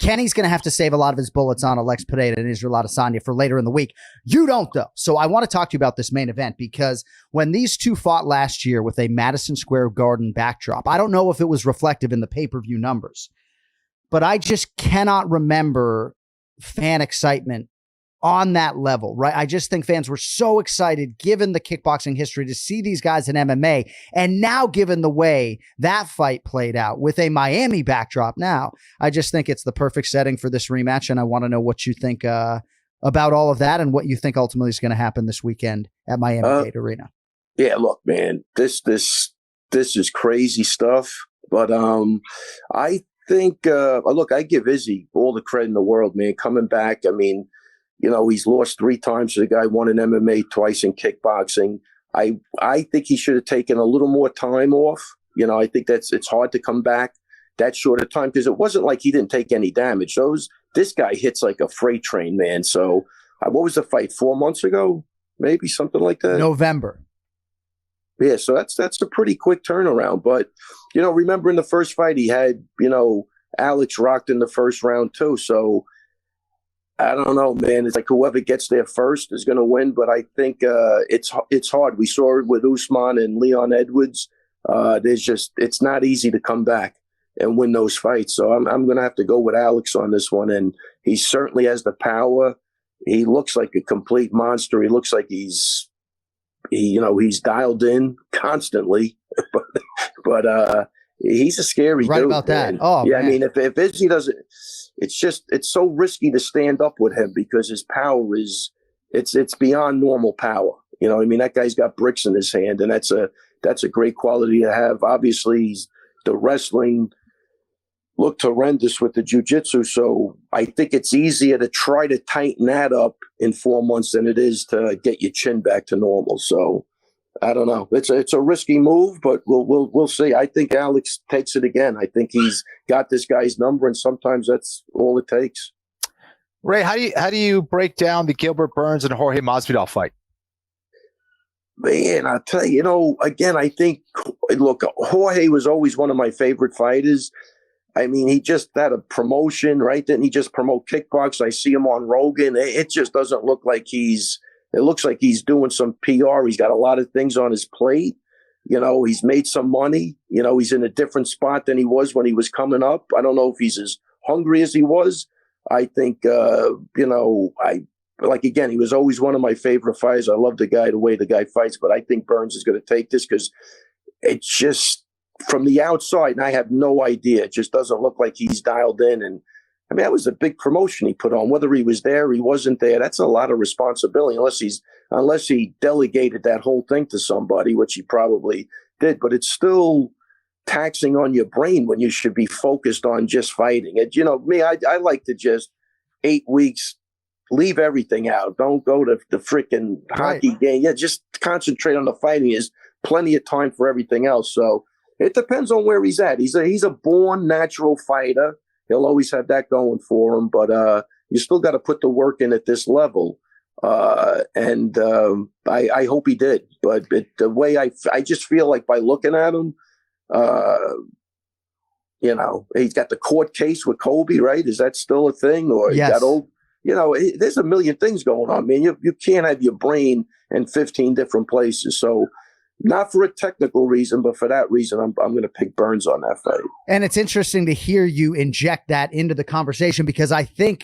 Kenny's going to have to save a lot of his bullets on Alex Pereira and Israel Adesanya for later in the week. You don't, though. So I want to talk to you about this main event, because when these two fought last year with a Madison Square Garden backdrop, I don't know if it was reflective in the pay-per-view numbers, but I just cannot remember fan excitement on that level, right? I just think fans were so excited, given the kickboxing history, to see these guys in MMA. And now, given the way that fight played out with a Miami backdrop now, I just think it's the perfect setting for this rematch. And I want to know what you think about all of that, and what you think ultimately is going to happen this weekend at Miami Gate Arena. Yeah, look, man, this is crazy stuff. But I think, look, I give Izzy all the credit in the world, man, coming back. I mean, you know, he's lost 3 times to the guy, won in MMA, twice in kickboxing. I think he should have taken a little more time off. You know, I think it's hard to come back that short of time, because it wasn't like he didn't take any damage. This guy hits like a freight train, man. So what was the fight, 4 months ago? Maybe something like that? November. Yeah, so that's a pretty quick turnaround. But, you know, remember in the first fight he had, you know, Alex rocked in the first round too. So I don't know, man. It's like whoever gets there first is going to win. But I think it's hard. We saw it with Usman and Leon Edwards. It's not easy to come back and win those fights. So I'm going to have to go with Alex on this one. And he certainly has the power. He looks like a complete monster. He looks like he's dialed in constantly. but he's a scary right dude. About man. That. Oh, yeah. man. I mean, if Izzy doesn't. It's so risky to stand up with him, because his power it's beyond normal power. You know, I mean, that guy's got bricks in his hand, and that's a great quality to have. Obviously, the wrestling looked horrendous with the jiu-jitsu, so I think it's easier to try to tighten that up in 4 months than it is to get your chin back to normal. So I don't know. It's a risky move, but we'll see. I think Alex takes it again. I think he's got this guy's number, and sometimes that's all it takes. Ray, how do you break down the Gilbert Burns and Jorge Masvidal fight? Man, I'll tell you, you know, again, I think, look, Jorge was always one of my favorite fighters. I mean, he just had a promotion, right? Didn't he just promote kickbox? I see him on Rogan. It just doesn't look like it looks like he's doing some PR. He's got a lot of things on his plate. You know, he's made some money. You know, he's in a different spot than he was when he was coming up. I don't know if he's as hungry as he was. I think, again, he was always one of my favorite fighters. I love the way the guy fights, but I think Burns is going to take this, because it's just, from the outside, and I have no idea, it just doesn't look like he's dialed in. And I mean, that was a big promotion he put on. Whether he was there, he wasn't there, that's a lot of responsibility, unless he delegated that whole thing to somebody, which he probably did. But it's still taxing on your brain when you should be focused on just fighting. And, you know, me, I like to just 8 weeks, leave everything out. Don't go to the freaking hockey game. Yeah, just concentrate on the fighting. There's plenty of time for everything else. So it depends on where he's at. He's a born natural fighter. He'll always have that going for him, but you still got to put the work in at this level. And I hope he did. But the way I just feel like by looking at him, you know, he's got the court case with Kobe, right? Is that still a thing? Or yes. That old, you know, there's a million things going on, man. You can't have your brain in 15 different places. So, not for a technical reason, but for that reason, I'm going to pick Burns on that fight. And it's interesting to hear you inject that into the conversation, because I think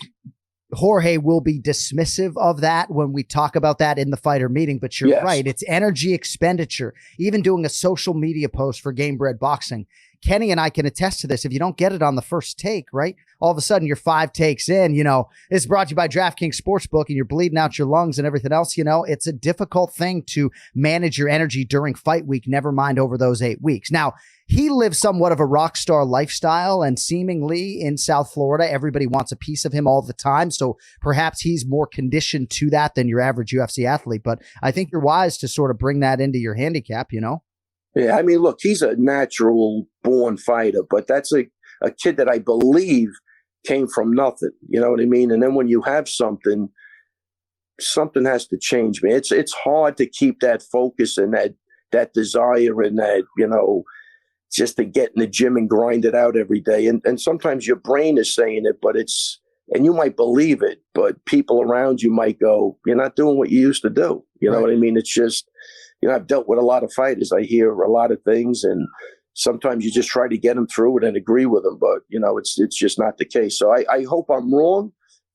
Jorge will be dismissive of that when we talk about that in the fighter meeting. But you're right. It's energy expenditure. Even doing a social media post for Game Bred Boxing, Kenny and I can attest to this. If you don't get it on the first take, right, all of a sudden you're 5 takes in. You know, it's brought to you by DraftKings Sportsbook, and you're bleeding out your lungs and everything else. You know, it's a difficult thing to manage your energy during fight week, never mind over those 8 weeks. Now, he lives somewhat of a rock star lifestyle, and seemingly in South Florida, everybody wants a piece of him all the time. So perhaps he's more conditioned to that than your average UFC athlete. But I think you're wise to sort of bring that into your handicap, you know? Yeah, I mean, look, he's a natural born fighter, but that's a kid that I believe came from nothing. You know what I mean? And then when you have something has to change, man. It's hard to keep that focus and that desire and that, you know, just to get in the gym and grind it out every day. And sometimes your brain is saying it, but and you might believe it, but people around you might go, you're not doing what you used to do. You know what I mean? It's just, I've dealt with a lot of fighters. I hear a lot of things, and sometimes you just try to get them through it and agree with them, but it's just not the case. So I hope I'm wrong,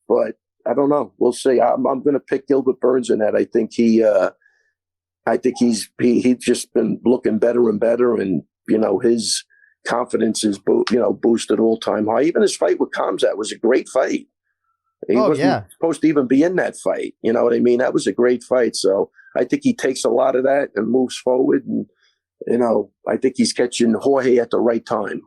but I don't know. We'll see. I'm going to pick Gilbert Burns in that. I think he's just been looking better and better, and his confidence is boosted all time high. Even his fight with Khamzat was a great fight. He wasn't supposed to even be in that fight. You know what I mean? That was a great fight. So I think he takes a lot of that and moves forward, and I think he's catching Jorge at the right time.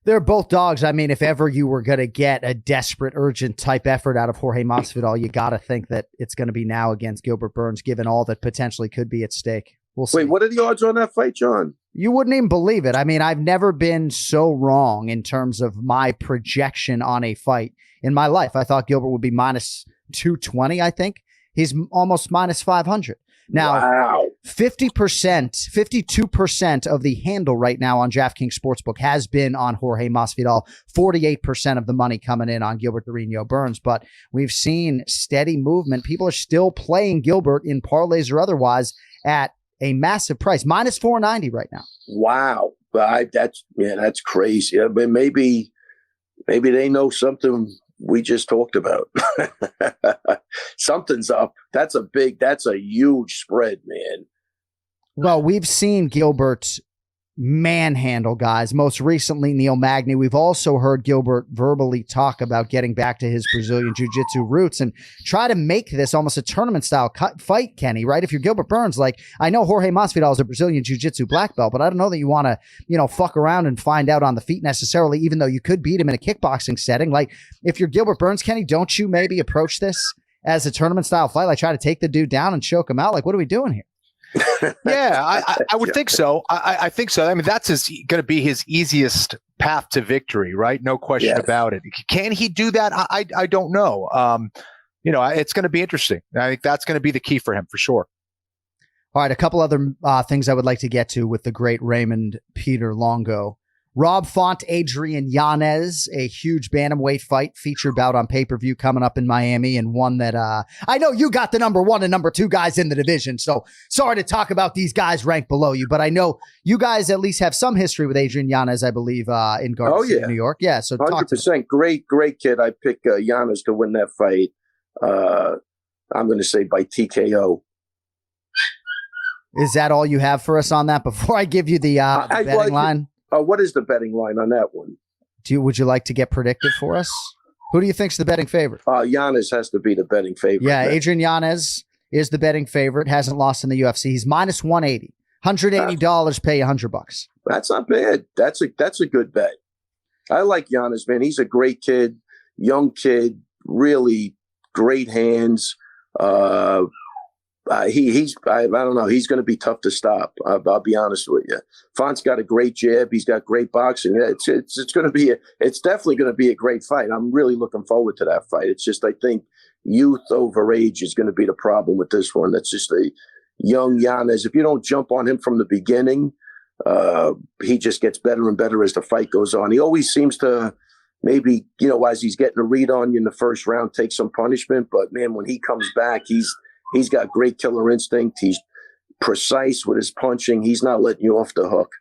They're both dogs. I mean, if ever you were going to get a desperate, urgent type effort out of Jorge Masvidal, you got to think that it's going to be now against Gilbert Burns, given all that potentially could be at stake. We'll see. Wait, what are the odds on that fight, John? You wouldn't even believe it. I mean, I've never been so wrong in terms of my projection on a fight in my life. I thought Gilbert would be minus 220, I think. He's almost minus 500. Now, wow. 52% of the handle right now on DraftKings Sportsbook has been on Jorge Masvidal, 48% of the money coming in on Gilbert Durinho Burns. But we've seen steady movement. People are still playing Gilbert in parlays or otherwise at a massive price, minus 490 right now. Wow. That's crazy. I mean, maybe they know something we just talked about. Something's up. That's a huge spread, man. Well, we've seen Gilbert manhandle guys, most recently Neil Magny. We've also heard Gilbert verbally talk about getting back to his Brazilian Jiu-Jitsu roots and try to make this almost a tournament style fight, Kenny, right? If you're Gilbert Burns, like, I know Jorge Masvidal is a Brazilian Jiu-Jitsu black belt, but I don't know that you want to, fuck around and find out on the feet necessarily, even though you could beat him in a kickboxing setting. Like, if you're Gilbert Burns, Kenny, don't you maybe approach this as a tournament style fight? Like, try to take the dude down and choke him out? Like, what are we doing here? Yeah, I would think so. I think so. I mean, that's going to be his easiest path to victory, right? No question about it. Can he do that? I don't know. It's going to be interesting. I think that's going to be the key for him for sure. All right, a couple other things I would like to get to with the great Raymond Peter Longo. Rob Font, Adrian Yanez, a huge bantamweight fight, feature bout on pay-per-view coming up in Miami, and one that I know you got the number 1 and number 2 guys in the division, so sorry to talk about these guys ranked below you, but I know you guys at least have some history with Adrian Yanez, I believe, in Garden City, New York. Yeah, so 100%. Great kid. I pick Yanez to win that fight. I'm going to say by TKO. Is that all you have for us on that before I give you the betting line? What is the betting line on that one? Would you like to get predictive for us? Who do you think's the betting favorite? Yanez has to be the betting favorite. Yeah, man. Adrian Yanez is the betting favorite. Hasn't lost in the UFC. He's minus 180. $180, pay $100. That's not bad. That's a good bet. I like Yanez, man. He's a great kid, young kid, really great hands. I don't know. He's going to be tough to stop. I'll be honest with you. Font's got a great jab. He's got great boxing. It's definitely going to be a great fight. I'm really looking forward to that fight. It's just, I think youth over age is going to be the problem with this one. That's just a young Yanez. If you don't jump on him from the beginning, he just gets better and better as the fight goes on. He always seems to maybe, as he's getting a read on you in the first round, take some punishment. But man, when he comes back, He's got great killer instinct. He's precise with his punching. He's not letting you off the hook.